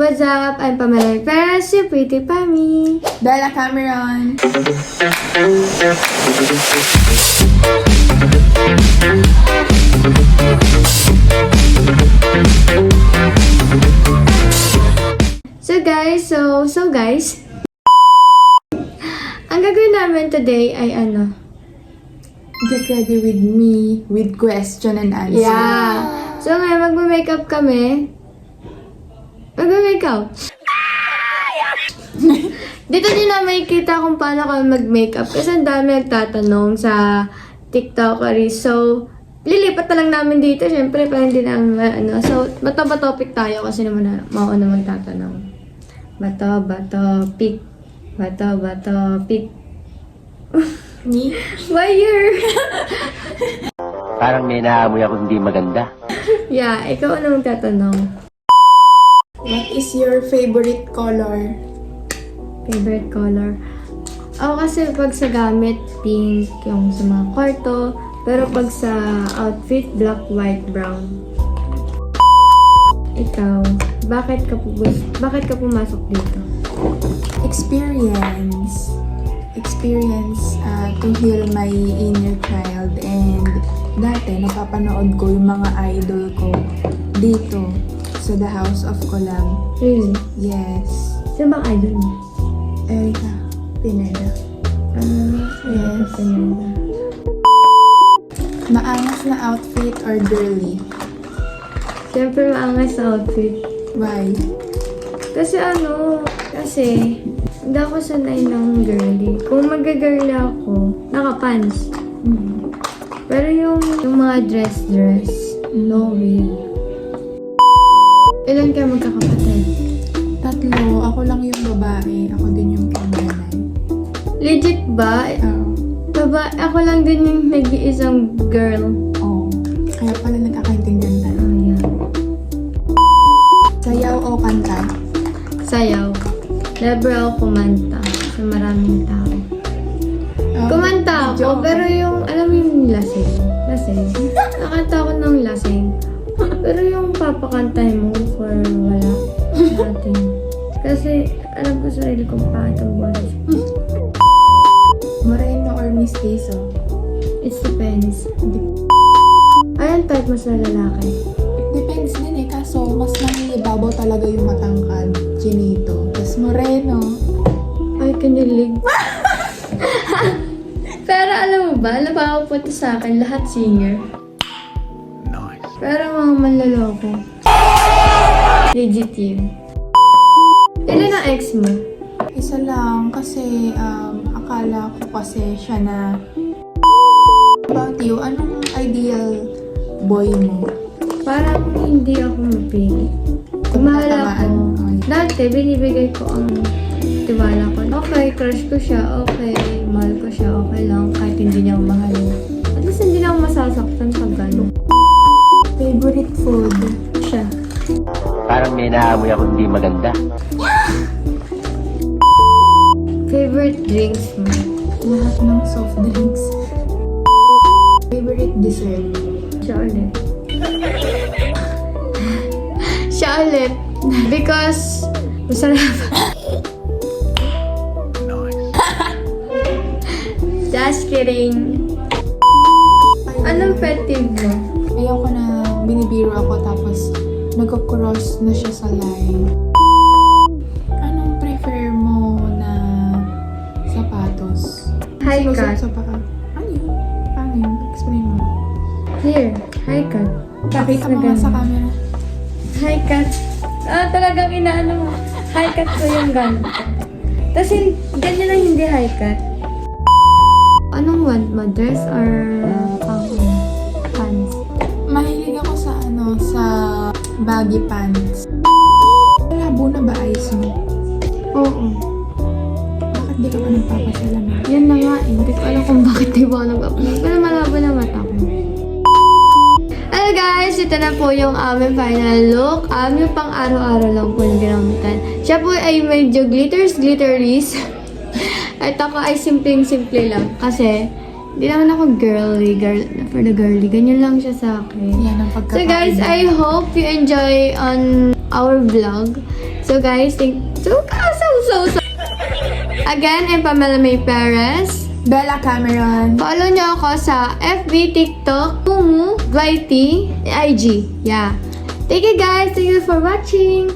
What's up? I'm Pamela Perez, your pretty Pami. Bella Cameron. So guys, ang gagawin namin today ay ano? Get ready with me with question and answer. Yeah. So ngayon magme-makeup kami. Magme-makeup. Dito din na makikita kung paano kami mag-makeup kasi ang dami nagtatanong sa TikTok. So, lilipat na lang namin dito. Siyempre, para hindi namin ano. So, bato-topic tayo kasi naman na mauna magtatanong. Bato, pick. Bato, pick. Me? Why you're... Parang may naamoy ako hindi maganda. Yeah, ikaw anong tatanong? What is your favorite color? Favorite color? Ako kasi pag sa gamit, pink yung sa mga kwarto. Pero pag sa outfit, black, white, brown. Ikaw, bakit ka pumasok dito? Experience to heal my inner child. And dati, napapanood ko yung mga idol ko dito sa The House of Collab. Really? Yes. Sino bang idol mo? Erica Pineda. Yes. Pineda. Maangas na outfit or girly? Siyempre maangas sa outfit. Why? Kasi hindi ako sanay ng girly. Kung mag-girly ako, naka-pants. Pero yung mga dress, no way. Ilan kayo magkakapatid? 3. Ako lang yung babae. Ako din yung panganay. Legit ba? Ako lang din yung nag-iisang girl. Oh. Kaya pala nagkakaintindihan tayo. Oh, yeah. Sayaw o kanta? Sayaw. Never ako kumanta sa maraming tao. Kumanta ako, pero yung, alam mo yung lasing. Nakanta ako ng lasing. Pero yung papakantahin mo for wala. Nothing. Kasi, alam ko sarili kong pangit ang boses. Moreno or Miss Tiso? It depends. Anong type mo sa lalaki? Depends din kaso mas nangingibabaw talaga yung matangkad. Chinito. Tapos moreno. Ay, kinilig. Pero alam mo ba, napapapunta sa akin, lahat singer. Nice. Pero mga manloloko. Legit yun. Ilan ang ex mo? Isa lang kasi akala ko kasi siya na. About you, anong ideal boy mo? Parang hindi ako mapili. Mahal ako. Dati, binibigay ko ang tiwala ko. Okay, crush ko siya. Okay, mahal ko siya. Okay lang. Kahit hindi niya ako mahal. At least hindi na ako masasaktan pag gano'n. Favorite food? Siya. Parang may naamoy ako hindi maganda. Favorite drinks mo? Lahat ng soft drinks. Favorite dessert? Siya ulit. Siya ulit. Because, masarap. Just kidding. Anong pet peeve mo? Ayoko na binibiro ako tapos nagko-cross na siya sa line. Anong prefer mo na sapatos? High cut. Sa paa. Ano yun? Paano yun? Explain mo. Here, high cut. Pakita mo nga sa camera. High cut. Talagang inaano mo. High cut ko yung ganito. Tapos ganyan lang hindi high cut. Anong want mo? Dress or pants? Mahilig ako sa sa baggy pants. Labo na ba eyes mo? Oo. Bakit di ka pa nagpapasalamin? Yan na nga eh. Hindi ko alam kung bakit di ba ako nag-upload. Pero malabo na mata ko. Hello guys! Ito na po yung aming final look. Yung pang araw-araw lang po yung ginamitan. Siya po ay medyo glitteries. At ako ay simpleng-simple lang. Kasi Di naman ako girly, for the girly. Ganyan lang siya sa akin. Yan ang So pagkakain. guys, I hope you enjoy on our vlog. So guys, so. Again, I'm Pamela May Perez. Bella Cameron. Follow nyo ako sa FB, TikTok, Kumu, YT, IG. Yeah. Thank you guys. Thank you for watching.